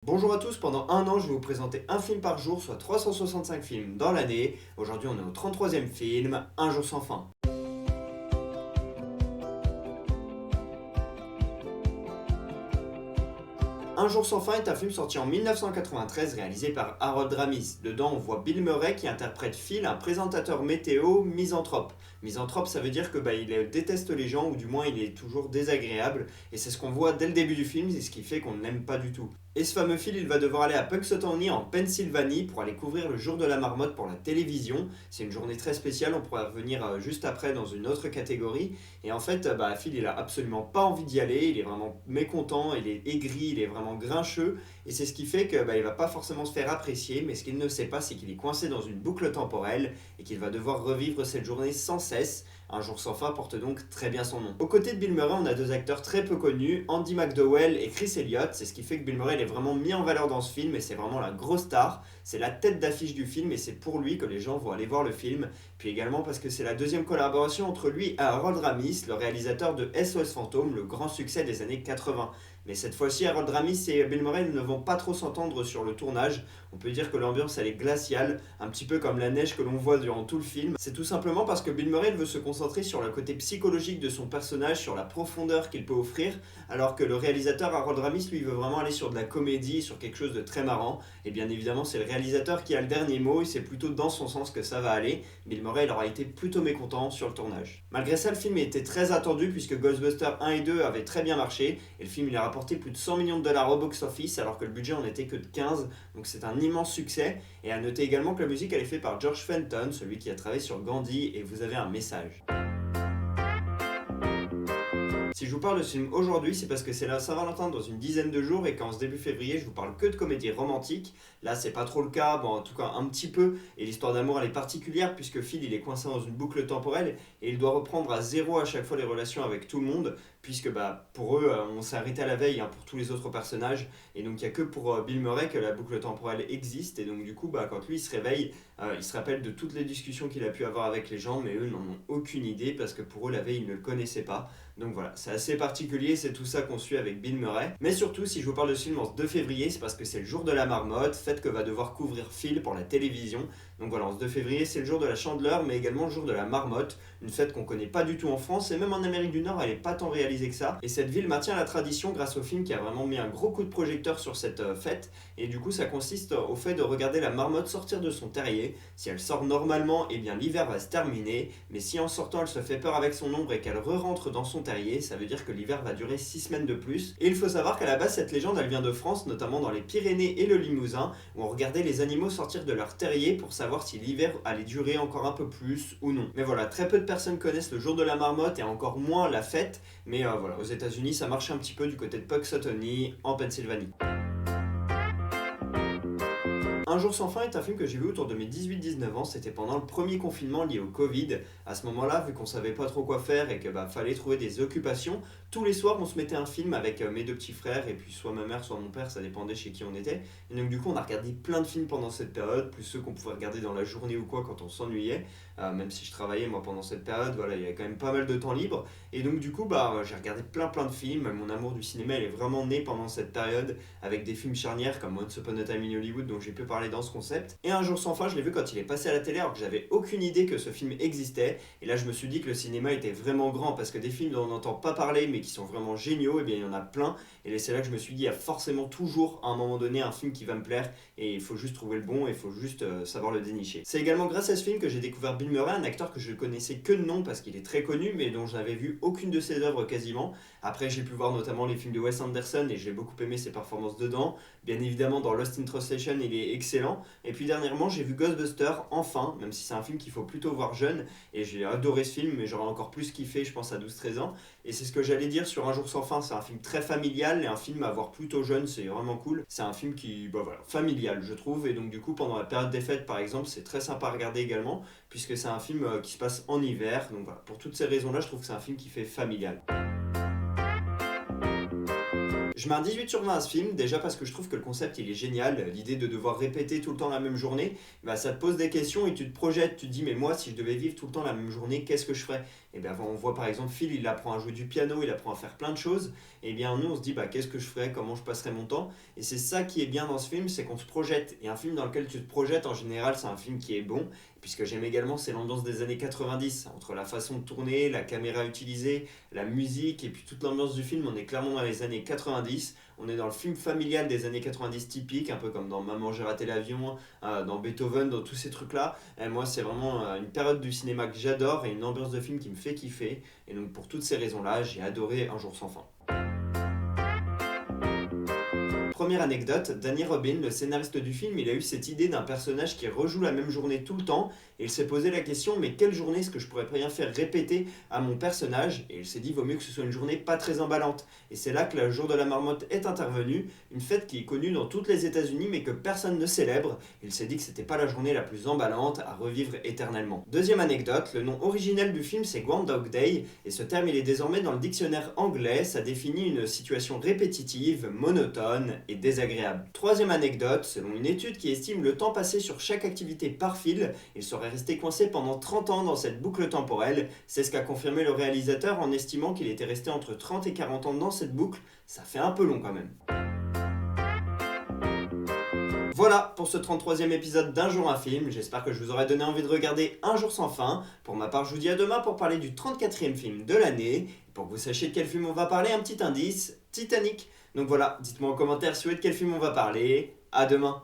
Bonjour à tous, pendant un an je vais vous présenter un film par jour, soit 365 films dans l'année. Aujourd'hui on est au 33e film, Un jour sans fin. Un jour sans fin est un film sorti en 1993 réalisé par Harold Ramis. Dedans on voit Bill Murray qui interprète Phil, un présentateur météo misanthrope. Misanthrope ça veut dire que il déteste les gens ou du moins il est toujours désagréable et c'est ce qu'on voit dès le début du film et ce qui fait qu'on ne l'aime pas du tout. Et ce fameux Phil, il va devoir aller à Punxsutawney en Pennsylvanie pour aller couvrir le jour de la marmotte pour la télévision. C'est une journée très spéciale, on pourra revenir juste après dans une autre catégorie. Et en fait, Phil, il a absolument pas envie d'y aller, il est vraiment mécontent, il est aigri, il est vraiment grincheux. Et c'est ce qui fait que il va pas forcément se faire apprécier, mais ce qu'il ne sait pas, c'est qu'il est coincé dans une boucle temporelle et qu'il va devoir revivre cette journée sans cesse. Un jour sans fin porte donc très bien son nom. Aux côtés de Bill Murray, on a deux acteurs très peu connus, Andy McDowell et Chris Elliott. C'est ce qui fait que Bill Murray il est vraiment mis en valeur dans ce film et c'est vraiment la grosse star. C'est la tête d'affiche du film et c'est pour lui que les gens vont aller voir le film. Puis également parce que c'est la deuxième collaboration entre lui et Harold Ramis, le réalisateur de SOS Fantôme, le grand succès des années 80. Mais cette fois-ci, Harold Ramis et Bill Murray ne vont pas trop s'entendre sur le tournage. On peut dire que l'ambiance elle est glaciale, un petit peu comme la neige que l'on voit durant tout le film. C'est tout simplement parce que Bill Murray veut se concentrer sur le côté psychologique de son personnage, sur la profondeur qu'il peut offrir, alors que le réalisateur Harold Ramis lui veut vraiment aller sur de la comédie, sur quelque chose de très marrant. Et bien évidemment, c'est le réalisateur qui a le dernier mot et c'est plutôt dans son sens que ça va aller. Bill Murray il aura été plutôt mécontent sur le tournage. Malgré ça, le film était très attendu puisque Ghostbusters 1 et 2 avaient très bien marché et le film il a rapporté plus de 100 millions de dollars au box-office alors que le budget en était que de 15, donc c'est un immense succès. Et à noter également que la musique elle est faite par George Fenton, celui qui a travaillé sur Gandhi, et vous avez un message. Si je vous parle de ce film aujourd'hui, c'est parce que c'est la Saint-Valentin dans une dizaine de jours et qu'en ce début février, je vous parle que de comédies romantiques. Là, c'est pas trop le cas, bon, en tout cas un petit peu. Et l'histoire d'amour, elle est particulière puisque Phil, il est coincé dans une boucle temporelle et il doit reprendre à zéro à chaque fois les relations avec tout le monde puisque pour eux, on s'est arrêté à la veille pour tous les autres personnages. Et donc, il n'y a que pour Bill Murray que la boucle temporelle existe. Et donc, du coup, quand lui, il se réveille, il se rappelle de toutes les discussions qu'il a pu avoir avec les gens, mais eux n'en ont aucune idée parce que pour eux, la veille, ils ne le connaissaient pas. Donc voilà, c'est assez particulier, c'est tout ça qu'on suit avec Bill Murray. Mais surtout, si je vous parle de ce film en ce 2 février, c'est parce que c'est le jour de la marmotte, fête que va devoir couvrir Phil pour la télévision. Donc voilà, en ce 2 février, c'est le jour de la chandeleur, mais également le jour de la marmotte, une fête qu'on connaît pas du tout en France, et même en Amérique du Nord, elle est pas tant réalisée que ça. Et cette ville maintient la tradition grâce au film qui a vraiment mis un gros coup de projecteur sur cette fête. Et du coup, ça consiste au fait de regarder la marmotte sortir de son terrier. Si elle sort normalement, eh bien l'hiver va se terminer, mais si en sortant elle se fait peur avec son ombre et qu'elle re-rentre dans son terrier, ça veut dire que l'hiver va durer 6 semaines de plus. Et il faut savoir qu'à la base, cette légende elle vient de France, notamment dans les Pyrénées et le Limousin, où on regardait les animaux sortir de leur terrier pour savoir si l'hiver allait durer encore un peu plus ou non. Mais voilà, très peu de personnes connaissent le jour de la marmotte et encore moins la fête, mais voilà, aux États-Unis ça marche un petit peu du côté de Punxsutawney en Pennsylvanie. Un jour sans fin est un film que j'ai vu autour de mes 18-19 ans, c'était pendant le premier confinement lié au Covid. À ce moment-là, vu qu'on savait pas trop quoi faire et que fallait trouver des occupations, tous les soirs on se mettait un film avec mes deux petits frères et puis soit ma mère soit mon père, ça dépendait chez qui on était. Et donc du coup on a regardé plein de films pendant cette période, plus ceux qu'on pouvait regarder dans la journée ou quoi quand on s'ennuyait. Même si je travaillais moi pendant cette période, voilà, il y avait quand même pas mal de temps libre. Et donc du coup j'ai regardé plein de films. Mon amour du cinéma il est vraiment né pendant cette période avec des films charnières comme Once Upon a Time in Hollywood dont j'ai pu parler dans ce concept. Et Un jour sans fin, je l'ai vu quand il est passé à la télé alors que j'avais aucune idée que ce film existait. Et là, je me suis dit que le cinéma était vraiment grand parce que des films dont on n'entend pas parler mais qui sont vraiment géniaux, et bien il y en a plein. Et c'est là que je me suis dit, il y a forcément toujours à un moment donné un film qui va me plaire et il faut juste trouver le bon et il faut juste savoir le dénicher. C'est également grâce à ce film que j'ai découvert Bill Murray, un acteur que je connaissais que de nom parce qu'il est très connu mais dont je n'avais vu aucune de ses œuvres quasiment. Après, j'ai pu voir notamment les films de Wes Anderson et j'ai beaucoup aimé ses performances dedans. Bien évidemment, dans Lost in Translation, il est excellent. Et puis dernièrement, j'ai vu Ghostbusters, enfin, même si c'est un film qu'il faut plutôt voir jeune. Et j'ai adoré ce film, mais j'aurais encore plus kiffé, je pense, à 12-13 ans. Et c'est ce que j'allais dire sur Un jour sans fin. C'est un film très familial et un film à voir plutôt jeune, c'est vraiment cool. C'est un film qui, familial, je trouve. Et donc, du coup, pendant la période des fêtes, par exemple, c'est très sympa à regarder également, puisque c'est un film qui se passe en hiver. Donc voilà, pour toutes ces raisons-là, je trouve que c'est un film qui fait familial. Je mets un 18 sur 20 à ce film, déjà parce que je trouve que le concept il est génial. L'idée de devoir répéter tout le temps la même journée, bah, ça te pose des questions et tu te projettes. Tu te dis, mais moi, si je devais vivre tout le temps la même journée, qu'est-ce que je ferais? Et bien, on voit par exemple Phil, il apprend à jouer du piano, il apprend à faire plein de choses. Et bien, nous, on se dit, bah, qu'est-ce que je ferais? Comment je passerais mon temps? Et c'est ça qui est bien dans ce film, c'est qu'on se projette. Et un film dans lequel tu te projettes, en général, c'est un film qui est bon. Puisque j'aime également, c'est l'ambiance des années 90, entre la façon de tourner, la caméra utilisée, la musique et puis toute l'ambiance du film. On est clairement dans les années 90. On est dans le film familial des années 90 typique, un peu comme dans Maman j'ai raté l'avion, dans Beethoven, dans tous ces trucs-là. Et moi, c'est vraiment une période du cinéma que j'adore et une ambiance de film qui me fait kiffer. Et donc pour toutes ces raisons-là, j'ai adoré Un jour sans fin. Première anecdote, Danny Robin, le scénariste du film, il a eu cette idée d'un personnage qui rejoue la même journée tout le temps et il s'est posé la question mais quelle journée est-ce que je pourrais bien faire répéter à mon personnage? Et il s'est dit vaut mieux que ce soit une journée pas très emballante. Et c'est là que le jour de la marmotte est intervenu, une fête qui est connue dans toutes les États-Unis mais que personne ne célèbre. Il s'est dit que c'était pas la journée la plus emballante à revivre éternellement. Deuxième anecdote, le nom originel du film c'est Groundhog Day et ce terme il est désormais dans le dictionnaire anglais, ça définit une situation répétitive, monotone et désagréable. Troisième anecdote, selon une étude qui estime le temps passé sur chaque activité par fil, il serait resté coincé pendant 30 ans dans cette boucle temporelle. C'est ce qu'a confirmé le réalisateur en estimant qu'il était resté entre 30 et 40 ans dans cette boucle. Ça fait un peu long quand même. Voilà pour ce 33e épisode d'Un jour un film. J'espère que je vous aurai donné envie de regarder Un jour sans fin. Pour ma part, je vous dis à demain pour parler du 34e film de l'année. Pour que vous sachiez de quel film on va parler, un petit indice, Titanic. Donc voilà, dites-moi en commentaire si vous savez de quel film on va parler. À demain.